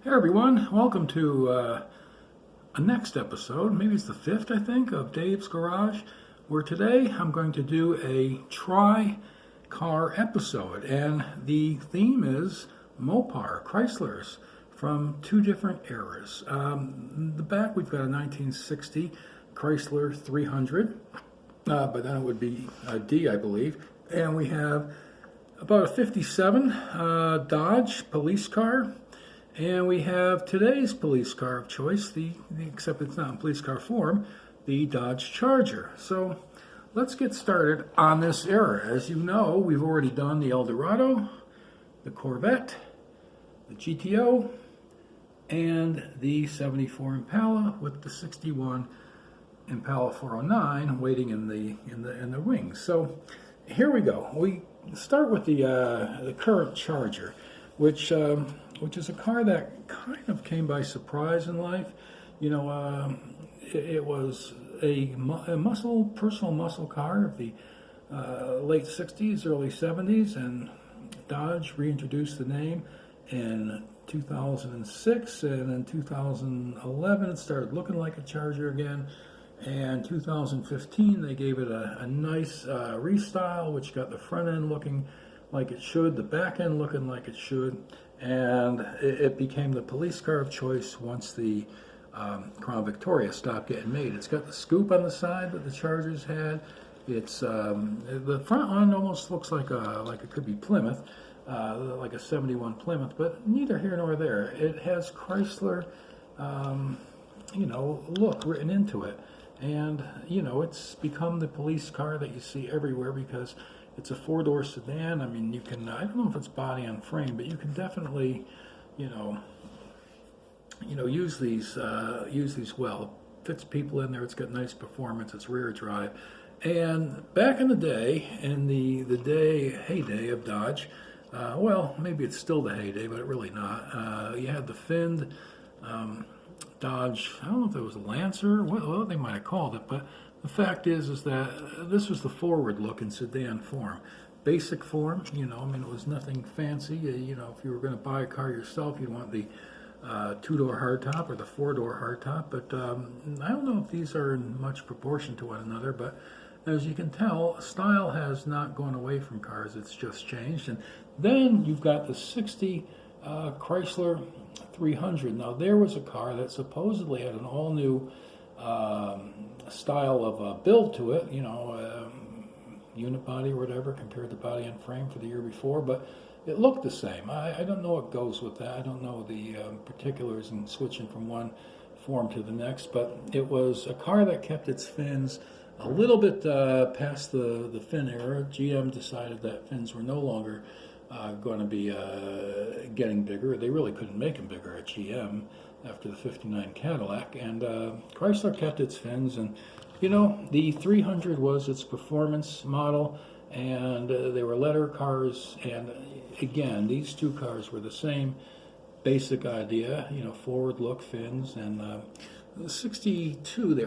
Hey everyone, welcome to a next episode, maybe it's the fifth I think, of Dave's Garage, where today I'm going to do a tri-car episode, and the theme is MoPar, Chryslers, from two different eras. In the back we've got a 1960 Chrysler 300, but then it would be a D I believe, and we have about a 57 Dodge police car. And we have today's police car of choice, except it's not in police car form, the Dodge Charger. So let's get started on this era. As you know, we've already done the Eldorado, the Corvette, the GTO, and the 74 Impala with the 61 Impala 409 waiting in the wings. So here we go. We start with the current Charger, which is a car that kind of came by surprise in life. You know, it was a personal muscle car of the late 60s, early 70s, and Dodge reintroduced the name in 2006, and in 2011 it started looking like a Charger again, and 2015 they gave it a nice restyle, which got the front end looking like it should, the back end looking like it should, and it became the police car of choice once the Crown Victoria stopped getting made. It's got the scoop on the side that the Chargers had. It's the front end almost looks like it could be Plymouth, like a 71 Plymouth, but neither here nor there. It has Chrysler, look written into it, and it's become the police car that you see everywhere because it's a four-door sedan. I mean, you can, I don't know if it's body on frame, but you can definitely, use these well. Fits people in there. It's got nice performance. It's rear drive. And back in the day, in the heyday of Dodge, well, maybe it's still the heyday, but really not. You had the finned Dodge, I don't know if it was a Lancer, what they might have called it, but the fact is that this was the forward look in sedan form. Basic form, it was nothing fancy. If you were going to buy a car yourself, you'd want the two-door hardtop or the four-door hardtop, but I don't know if these are in much proportion to one another, but as you can tell, style has not gone away from cars, it's just changed. And then you've got the 60 Chrysler 300. Now, there was a car that supposedly had an all-new style of build to it, unit body or whatever, compared to body and frame for the year before, but it looked the same. I don't know what goes with that. I don't know the particulars in switching from one form to the next, but it was a car that kept its fins a little bit past the fin era. GM decided that fins were no longer going to be getting bigger. They really couldn't make them bigger at GM after the 59 Cadillac, and Chrysler kept its fins, and the 300 was its performance model, and they were letter cars, and again, these two cars were the same basic idea, forward look fins, and the 62 they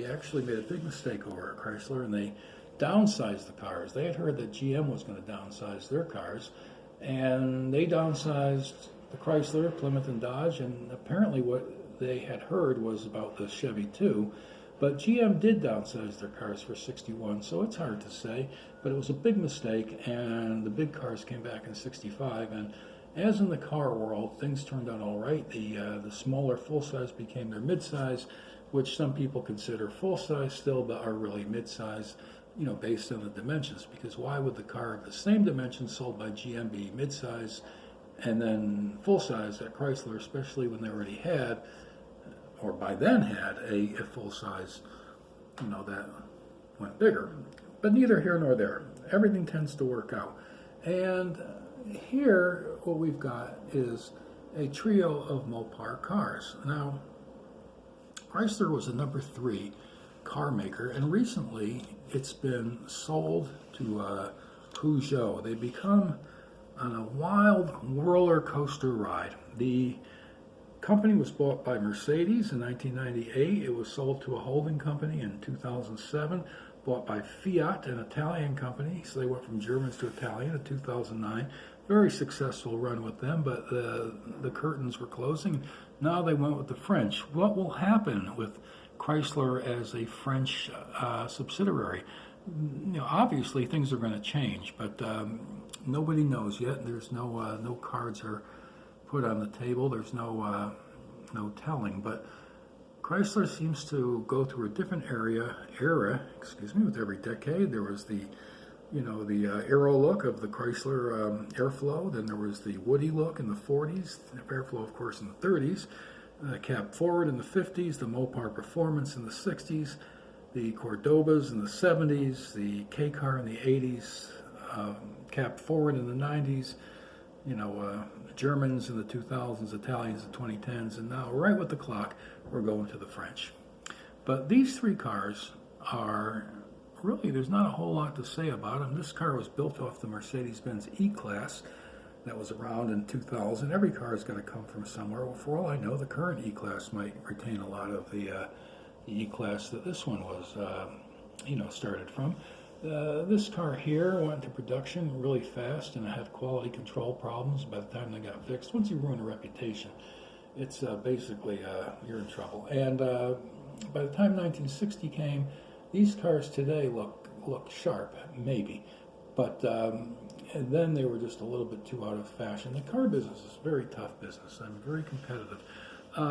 actually made a big mistake over at Chrysler, and they downsized the cars. They had heard that GM was going to downsize their cars, and they downsized the Chrysler, Plymouth, and Dodge, and apparently what they had heard was about the Chevy too. But GM did downsize their cars for 61, so it's hard to say, but it was a big mistake, and the big cars came back in 65, and as in the car world, things turned out all right. The smaller full-size became their mid-size, which some people consider full-size still, but are really mid-size, based on the dimensions, because why would the car of the same dimensions sold by GM be mid-size and then full-size at Chrysler, especially when they already had, or by then had, a full-size, that went bigger. But neither here nor there. Everything tends to work out. And here, what we've got is a trio of Mopar cars. Now, Chrysler was the number 3 car maker, and recently it's been sold to Peugeot. They become on a wild roller coaster ride. The company was bought by Mercedes in 1998. It was sold to a holding company in 2007, bought by Fiat, an Italian company. So they went from Germans to Italian in 2009. very successful run with them, but the curtains were closing. Now they went with the French. What will happen with Chrysler as a French subsidiary? Obviously things are going to change, but nobody knows yet. There's no cards are put on the table. There's no telling. But Chrysler seems to go through a different era. With every decade. There was the aero look of the Chrysler Airflow. Then there was the woody look in the 40s. The Airflow, of course, in the 30s. Cab forward in the 50s. The Mopar Performance in the 60s. The Cordobas in the 70s. The K-Car in the 80s. Cab forward in the 90s. Germans in the 2000s. Italians in the 2010s. And now, right with the clock, we're going to the French. But these three cars are... Really, there's not a whole lot to say about them. This car was built off the Mercedes-Benz E-Class that was around in 2000. Every car is going to come from somewhere. Well, for all I know, the current E-Class might retain a lot of the E-Class that this one was, started from. This car here went into production really fast, and it had quality control problems by the time they got fixed. Once you ruin a reputation, it's basically you're in trouble. And by the time 1960 came, these cars today look sharp, maybe, but and then they were just a little bit too out of fashion. The car business is a very tough business. I'm very competitive. They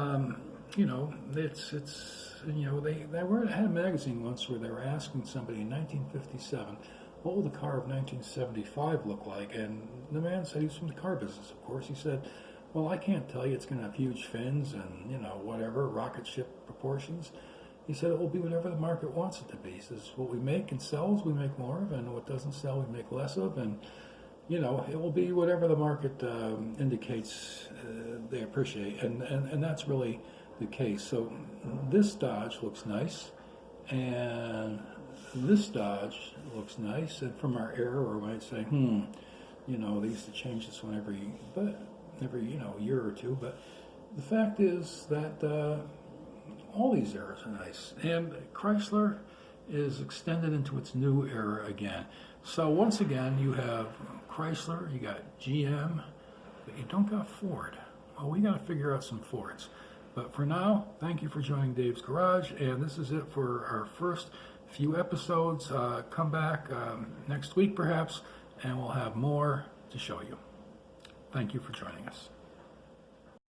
had a magazine once where they were asking somebody in 1957, what will the car of 1975 look like? And the man said he was from the car business, of course. He said, well, I can't tell you. It's going to have huge fins and, whatever, rocket ship proportions. He said it will be whatever the market wants it to be. He says what we make and sells, we make more of, and what doesn't sell, we make less of, and it will be whatever the market indicates they appreciate, and that's really the case. So this Dodge looks nice, and this Dodge looks nice, and from our era, we might say, they used to change this one every year or two, but the fact is that. All these eras are nice. And Chrysler is extended into its new era again. So once again, you have Chrysler, you got GM, but you don't got Ford. Well, we got to figure out some Fords. But for now, thank you for joining Dave's Garage, and this is it for our first few episodes. Come back next week, perhaps, and we'll have more to show you. Thank you for joining us.